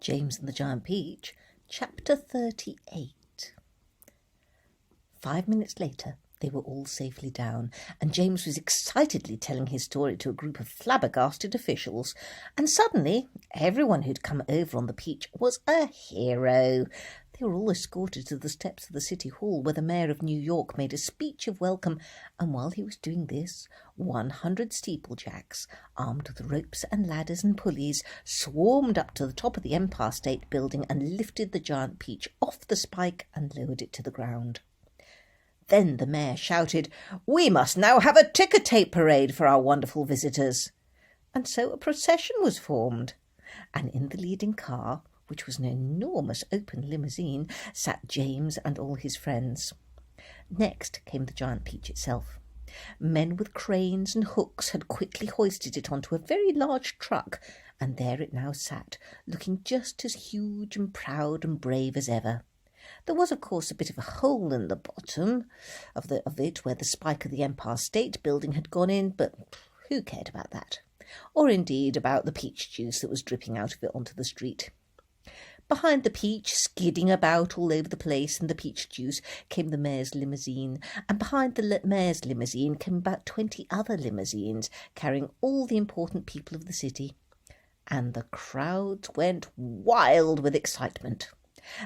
James and the Giant Peach, Chapter 38. 5 minutes later, they were all safely down, and James was excitedly telling his story to a group of flabbergasted officials, and suddenly everyone who'd come over on the Peach was a hero. They were all escorted to the steps of the City Hall, where the Mayor of New York made a speech of welcome, and while he was doing this, 100 steeplejacks, armed with ropes and ladders and pulleys, swarmed up to the top of the Empire State Building and lifted the Giant Peach off the spike and lowered it to the ground. Then the Mayor shouted, "We must now have a ticker-tape parade for our wonderful visitors." And so a procession was formed, and in the leading car, which was an enormous open limousine, sat James and all his friends. Next came the Giant Peach itself. Men with cranes and hooks had quickly hoisted it onto a very large truck, and there it now sat, looking just as huge and proud and brave as ever. There was, of course, a bit of a hole in the bottom of it where the spike of the Empire State Building had gone in, but who cared about that? Or indeed about the peach juice that was dripping out of it onto the street. Behind the Peach, skidding about all over the place in the peach juice, came the Mayor's limousine, and behind the Mayor's limousine came about 20 other limousines, carrying all the important people of the city. And the crowds went wild with excitement.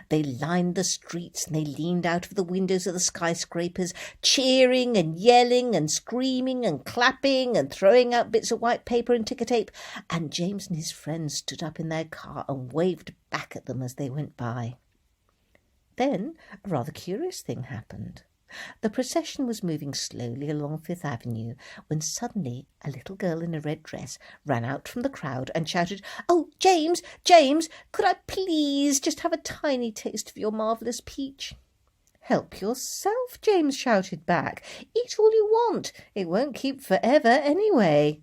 They lined the streets and they leaned out of the windows of the skyscrapers, cheering and yelling and screaming and clapping and throwing out bits of white paper and ticker tape, and James and his friends stood up in their car and waved back at them as they went by. Then a rather curious thing happened. The procession was moving slowly along Fifth Avenue when suddenly a little girl in a red dress ran out from the crowd and shouted, "Oh, James, James, could I please just have a tiny taste of your marvellous peach?" "Help yourself," James shouted back. "Eat all you want. It won't keep forever anyway."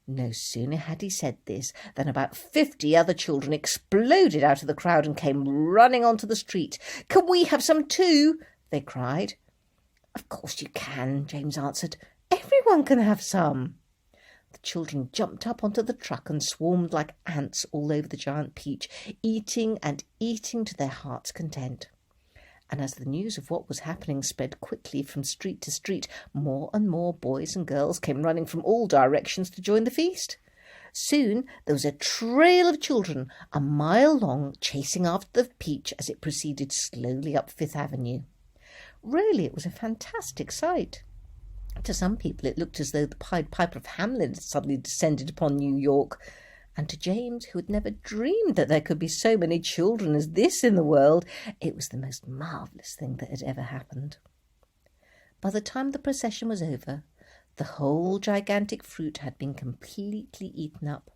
No sooner had he said this than about 50 other children exploded out of the crowd and came running onto the street. "Can we have some too?" they cried. "Of course you can," James answered. "Everyone can have some." The children jumped up onto the truck and swarmed like ants all over the Giant Peach, eating and eating to their heart's content. And as the news of what was happening spread quickly from street to street, more and more boys and girls came running from all directions to join the feast. Soon there was a trail of children a mile long chasing after the Peach as it proceeded slowly up Fifth Avenue. Really, it was a fantastic sight. To some people it looked as though the Pied Piper of Hamelin had suddenly descended upon New York, and to James, who had never dreamed that there could be so many children as this in the world, it was the most marvellous thing that had ever happened. By the time the procession was over, the whole gigantic fruit had been completely eaten up,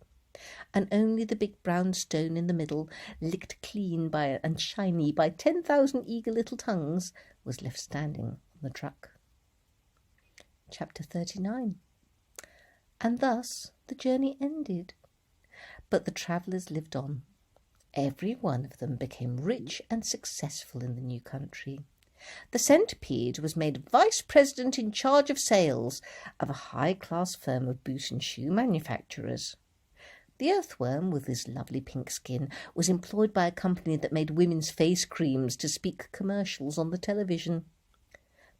and only the big brown stone in the middle, licked clean and shiny by 10,000 eager little tongues, was left standing on the truck. Chapter 39. And thus the journey ended. But the travellers lived on. Every one of them became rich and successful in the new country. The Centipede was made vice president in charge of sales of a high-class firm of boot and shoe manufacturers. The Earthworm, with his lovely pink skin, was employed by a company that made women's face creams to speak commercials on the television.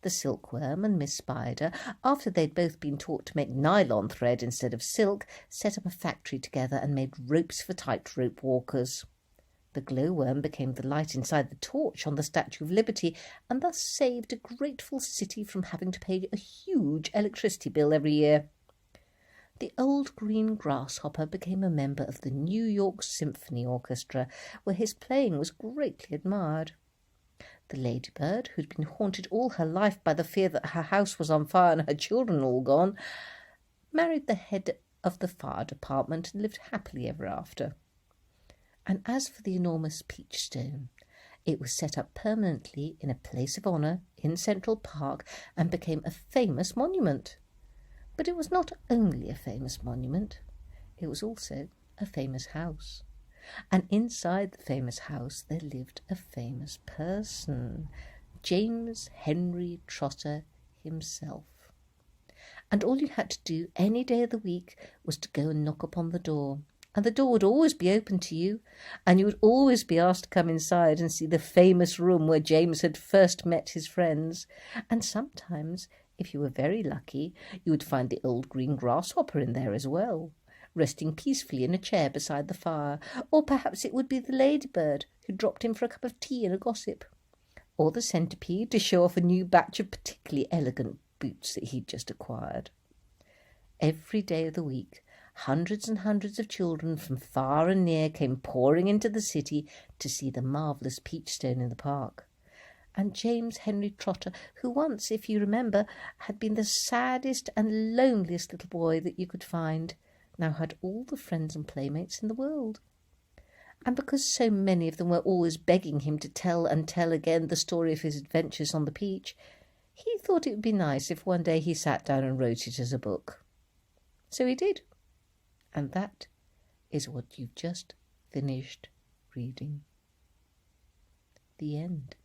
The Silkworm and Miss Spider, after they'd both been taught to make nylon thread instead of silk, set up a factory together and made ropes for tightrope walkers. The Glowworm became the light inside the torch on the Statue of Liberty, and thus saved a grateful city from having to pay a huge electricity bill every year. The old green grasshopper became a member of the New York Symphony Orchestra, where his playing was greatly admired. The ladybird, who'd been haunted all her life by the fear that her house was on fire and her children all gone, married the head of the fire department and lived happily ever after. And as for the enormous peach stone, it was set up permanently in a place of honour in Central Park and became a famous monument. But it was not only a famous monument, it was also a famous house. And inside the famous house there lived a famous person, James Henry Trotter himself. And all you had to do any day of the week was to go and knock upon the door, and the door would always be open to you, and you would always be asked to come inside and see the famous room where James had first met his friends. And sometimes, if you were very lucky, you would find the old green grasshopper in there as well, resting peacefully in a chair beside the fire, or perhaps it would be the ladybird who dropped in for a cup of tea and a gossip, or the centipede to show off a new batch of particularly elegant boots that he'd just acquired. Every day of the week, hundreds and hundreds of children from far and near came pouring into the city to see the marvellous Peachstone in the park. And James Henry Trotter, who once, if you remember, had been the saddest and loneliest little boy that you could find, now had all the friends and playmates in the world. And because so many of them were always begging him to tell and tell again the story of his adventures on the Peach, he thought it would be nice if one day he sat down and wrote it as a book. So he did. And that is what you've just finished reading. The end.